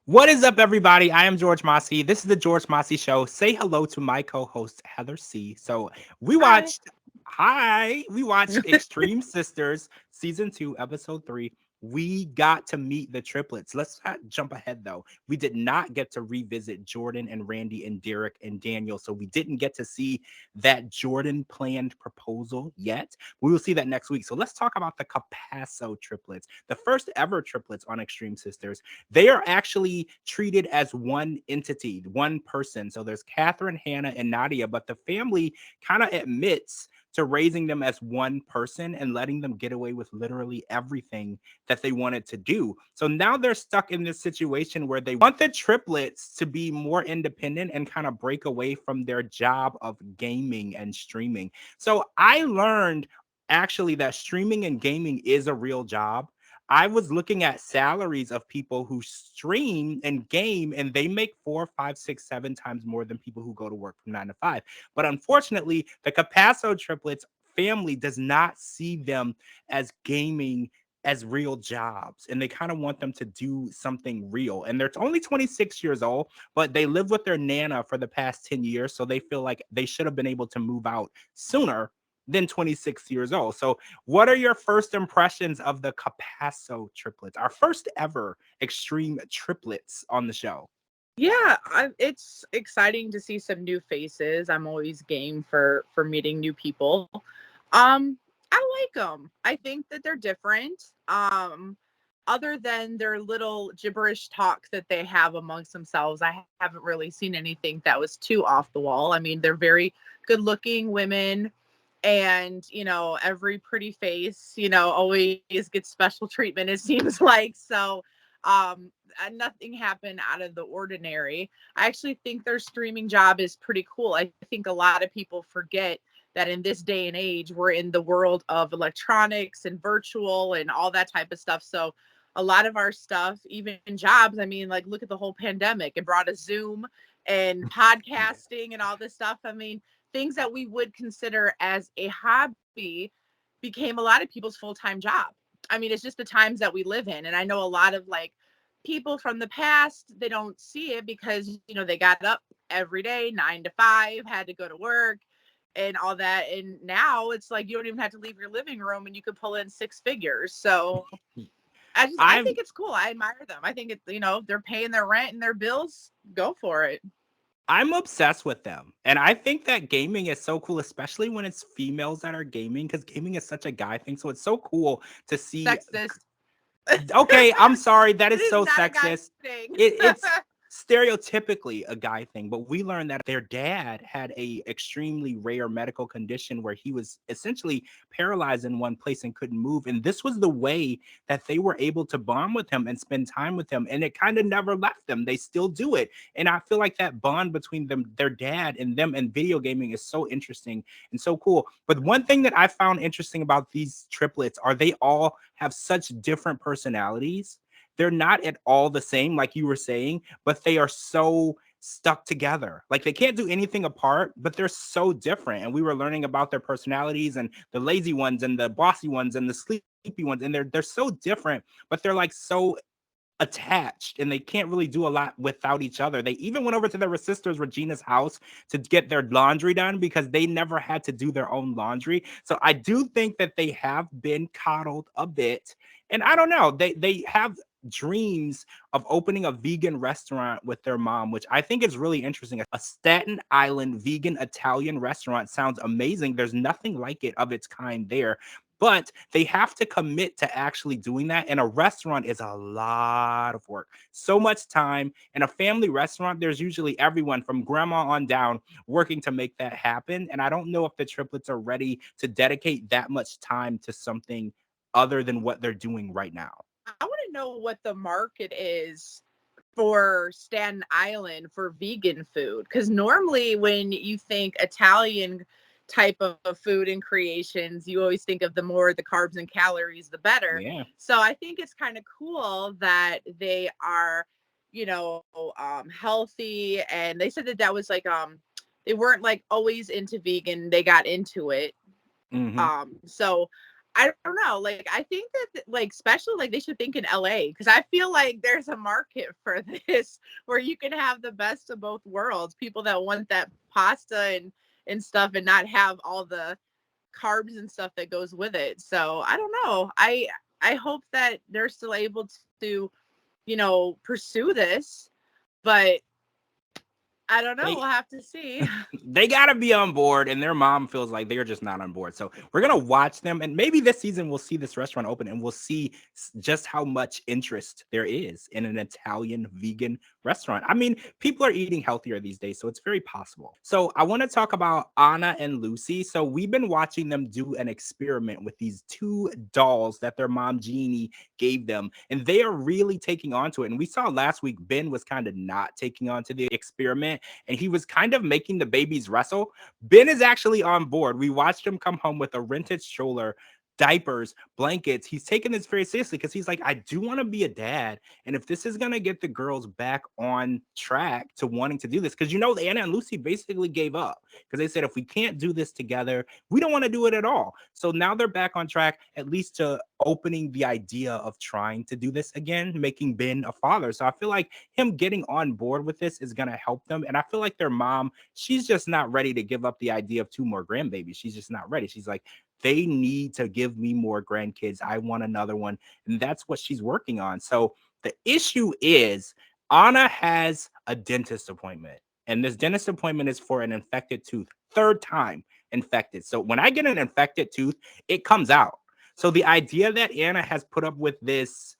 What is up, everybody? I am George Mossey. This is the George Mossey Show. Say hello to my co-host Heather C. So we Hi. watched. Hi, we watched Extreme Sisters season 2, episode 3. We got to meet the triplets. Let's not jump ahead though. We did not get to revisit Jordan and Randy and Derek and Daniel, so we didn't get to see that Jordan planned proposal yet. We will see that next week. So let's talk about the Capasso triplets, the first ever triplets on Extreme Sisters. They are actually treated as one entity, one person. So there's Catherine, Hannah, and Nadia, but the family kind of admits to raising them as one person and letting them get away with literally everything that they wanted to do. So now they're stuck in this situation where they want the triplets to be more independent and kind of break away from their job of gaming and streaming. So I learned actually that streaming and gaming is a real job. I was looking at salaries of people who stream and game, and they make 4, 5, 6, 7 times more than people who go to work from 9 to 5. But unfortunately, the Capasso triplets family does not see them as gaming as real jobs, and they kind of want them to do something real. And they're only 26 years old, but they live with their nana for the past 10 years, so they feel like they should have been able to move out sooner than 26 years old. So what are your first impressions of the Capasso triplets? Our first ever extreme triplets on the show. It's exciting to see some new faces. I'm always game for meeting new people. I like them. I think that they're different. Other than their little gibberish talk that they have amongst themselves, I haven't really seen anything that was too off the wall. I mean, they're very good-looking women, and every pretty face, always gets special treatment. It seems like so. Nothing happened out of the ordinary. I actually think their streaming job is pretty cool. I think a lot of people forget that in this day and age, we're in the world of electronics and virtual and all that type of stuff. So a lot of our stuff, even jobs, I mean, like look at the whole pandemic. It brought us Zoom and Yeah. podcasting and all this stuff. I mean, things that we would consider as a hobby became a lot of people's full-time job. I mean, it's just the times that we live in. And I know a lot of like people from the past, they don't see it because, they got up every day, 9 to 5, had to go to work and all that. And now it's like you don't even have to leave your living room and you could pull in six figures. So I think I'm it's cool. I admire them. I think it's, they're paying their rent and their bills. Go for it. I'm obsessed with them. And I think that gaming is so cool, especially when it's females that are gaming, because gaming is such a guy thing. So it's so cool to see. Sexist. Okay, I'm sorry. That It is is so not a guy sexist. thing. It's stereotypically a guy thing, but we learned that their dad had a extremely rare medical condition where he was essentially paralyzed in one place and couldn't move. And this was the way that they were able to bond with him and spend time with him. And it kind of never left them. They still do it. And I feel like that bond between them, their dad and them and video gaming is so interesting and so cool. But one thing that I found interesting about these triplets are they all have such different personalities. They're not at all the same, like you were saying, but they are so stuck together. Like they can't do anything apart, but they're so different. And we were learning about their personalities and the lazy ones and the bossy ones and the sleepy ones. And they're so different, but they're like so attached and they can't really do a lot without each other. They even went over to their sisters Regina's house to get their laundry done because they never had to do their own laundry. So I do think that they have been coddled a bit. And I don't know, they have dreams of opening a vegan restaurant with their mom, which I think is really interesting. A Staten Island vegan Italian restaurant sounds amazing. There's nothing like it of its kind there, but they have to commit to actually doing that. And a restaurant is a lot of work, so much time. In a family restaurant, there's usually everyone from grandma on down working to make that happen. And I don't know if the triplets are ready to dedicate that much time to something other than what they're doing right now. I want to know what the market is for Staten Island for vegan food, because normally when you think Italian type of food and creations, you always think of the more the carbs and calories the better. Yeah. So I think it's kind of cool that they are, healthy, and they said that that was like they weren't like always into vegan, they got into it. Hmm. So I don't know. Like, I think that, like, especially like they should think in LA, because I feel like there's a market for this where you can have the best of both worlds. People that want that pasta and stuff and not have all the carbs and stuff that goes with it. So I don't know. I hope that they're still able to, pursue this, but I don't know. They We'll have to see. they got to be on board, and their mom feels like they're just not on board. So we're going to watch them, and maybe this season we'll see this restaurant open, and we'll see just how much interest there is in an Italian vegan restaurant. I mean, people are eating healthier these days, so it's very possible. So I want to talk about Anna and Lucy. So we've been watching them do an experiment with these two dolls that their mom Jeannie gave them, and they are really taking on to it. And we saw last week Ben was kind of not taking on to the experiment, and he was kind of making the babies wrestle. Ben is actually on board. We watched him come home with a rented stroller, diapers, blankets. He's taking this very seriously because he's like, I do want to be a dad. And if this is going to get the girls back on track to wanting to do this, because Anna and Lucy basically gave up because they said, if we can't do this together, we don't want to do it at all. So now they're back on track, at least to opening the idea of trying to do this again, making Ben a father. So I feel like him getting on board with this is going to help them. And I feel like their mom, she's just not ready to give up the idea of 2 more grandbabies. She's just not ready. She's like, they need to give me more grandkids. I want another one. And that's what she's working on. So the issue is Anna has a dentist appointment. And this dentist appointment is for an infected tooth. 3rd time infected. So when I get an infected tooth, it comes out. So the idea that Anna has put up with this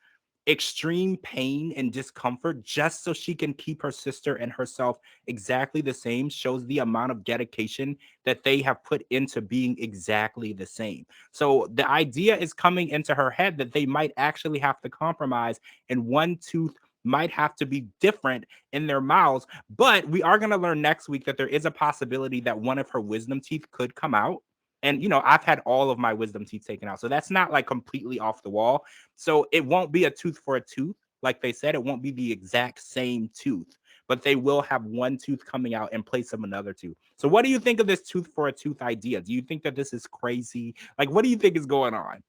extreme pain and discomfort just so she can keep her sister and herself exactly the same shows the amount of dedication that they have put into being exactly the same. So the idea is coming into her head that they might actually have to compromise, and one tooth might have to be different in their mouths. But we are going to learn next week that there is a possibility that one of her wisdom teeth could come out. And I've had all of my wisdom teeth taken out, so that's not like completely off the wall. So it won't be a tooth for a tooth. Like they said, it won't be the exact same tooth, but they will have one tooth coming out in place of another tooth. So what do you think of this tooth for a tooth idea? Do you think that this is crazy? Like, what do you think is going on?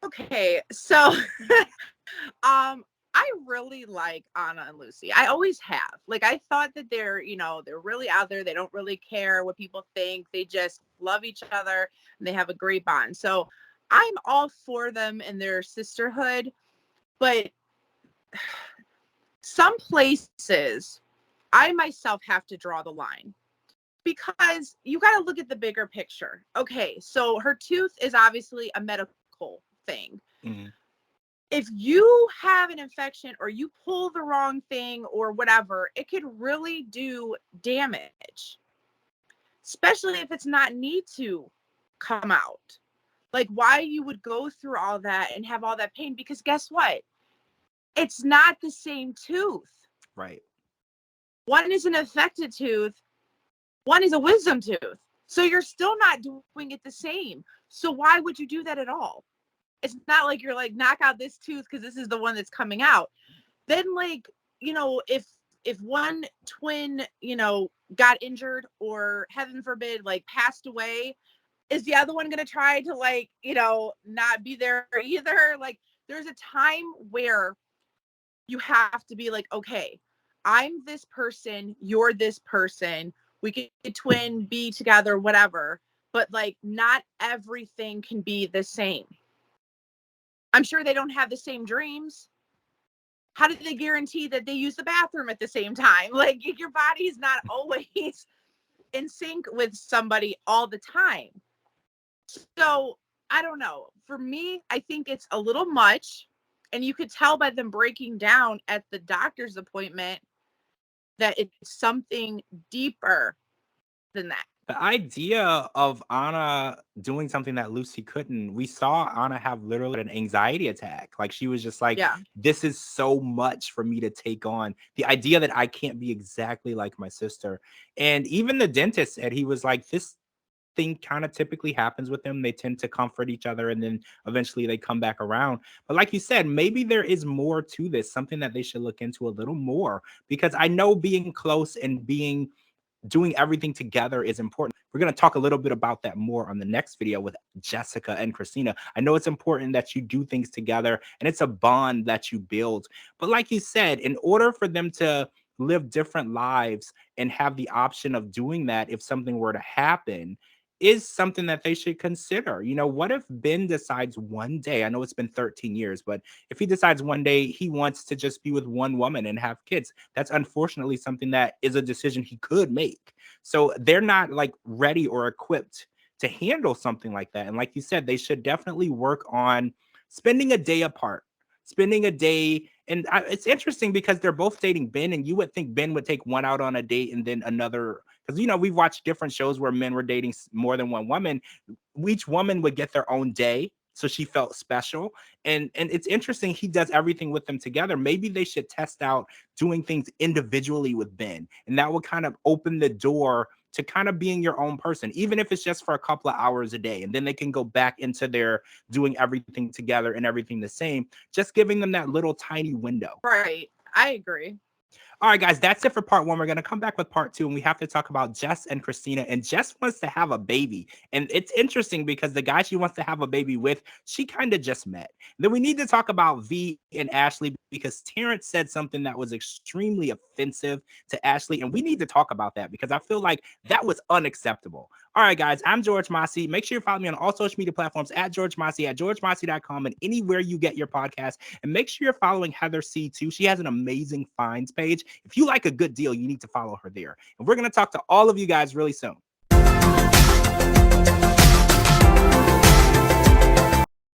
Okay, so I really like Anna and Lucy. I always have. Like, I thought that they're really out there. They don't really care what people think. They just love each other and they have a great bond. So I'm all for them and their sisterhood, but some places I myself have to draw the line, because you got to look at the bigger picture. Okay, so her tooth is obviously a medical thing. Mm-hmm. If you have an infection or you pull the wrong thing or whatever, it could really do damage, especially if it's not need to come out. Like, why you would go through all that and have all that pain, because guess what? It's not the same tooth. Right. One is an affected tooth, one is a wisdom tooth. So you're still not doing it the same. So why would you do that at all? It's not like you're like, knock out this tooth because this is the one that's coming out. Then, like, if one twin, got injured or heaven forbid, like passed away, is the other one going to try to, like, not be there either? Like, there's a time where you have to be like, okay, I'm this person, you're this person. We could twin, be together, whatever. But, like, not everything can be the same. I'm sure they don't have the same dreams. How do they guarantee that they use the bathroom at the same time? Like, your body is not always in sync with somebody all the time. So I don't know. For me, I think it's a little much. And you could tell by them breaking down at the doctor's appointment that it's something deeper than that. The idea of Anna doing something that Lucy couldn't, we saw Anna have literally an anxiety attack. Like, she was just like, Yeah. this is so much for me to take on. The idea that I can't be exactly like my sister. And even the dentist said, he was like, this thing kind of typically happens with them. They tend to comfort each other and then eventually they come back around. But like you said, maybe there is more to this, something that they should look into a little more, because I know being close and doing everything together is important. We're going to talk a little bit about that more on the next video with Jessica and Christina. I know it's important that you do things together and it's a bond that you build. But like you said, in order for them to live different lives and have the option of doing that if something were to happen, is something that they should consider. You know, what if Ben decides one day, I know it's been 13 years, but if he decides one day he wants to just be with one woman and have kids, that's unfortunately something that is a decision he could make. So they're not like ready or equipped to handle something like that. And like you said, they should definitely work on spending a day apart, spending a day. And it's interesting because they're both dating Ben, and you would think Ben would take one out on a date and then another. Because, you know, we've watched different shows where men were dating more than one woman. Each woman would get their own day, so she felt special. And it's interesting, he does everything with them together. Maybe they should test out doing things individually with Ben, and that would kind of open the door to kind of being your own person, even if it's just for a couple of hours a day, and then they can go back into their doing everything together and everything the same, just giving them that little tiny window. Right. I agree. All right, guys, that's it for part one. We're going to come back with part two, and we have to talk about Jess and Christina. And Jess wants to have a baby. And it's interesting because the guy she wants to have a baby with, she kind of just met. Then we need to talk about V and Ashley because Terrence said something that was extremely offensive to Ashley. And we need to talk about that because I feel like that was unacceptable. All right, guys, I'm George Mossey. Make sure you follow me on all social media platforms at George Mossey, at georgemossey.com, and anywhere you get your podcast. And make sure you're following Heather C too. She has an amazing finds page. If you like a good deal, you need to follow her there. And we're going to talk to all of you guys really soon.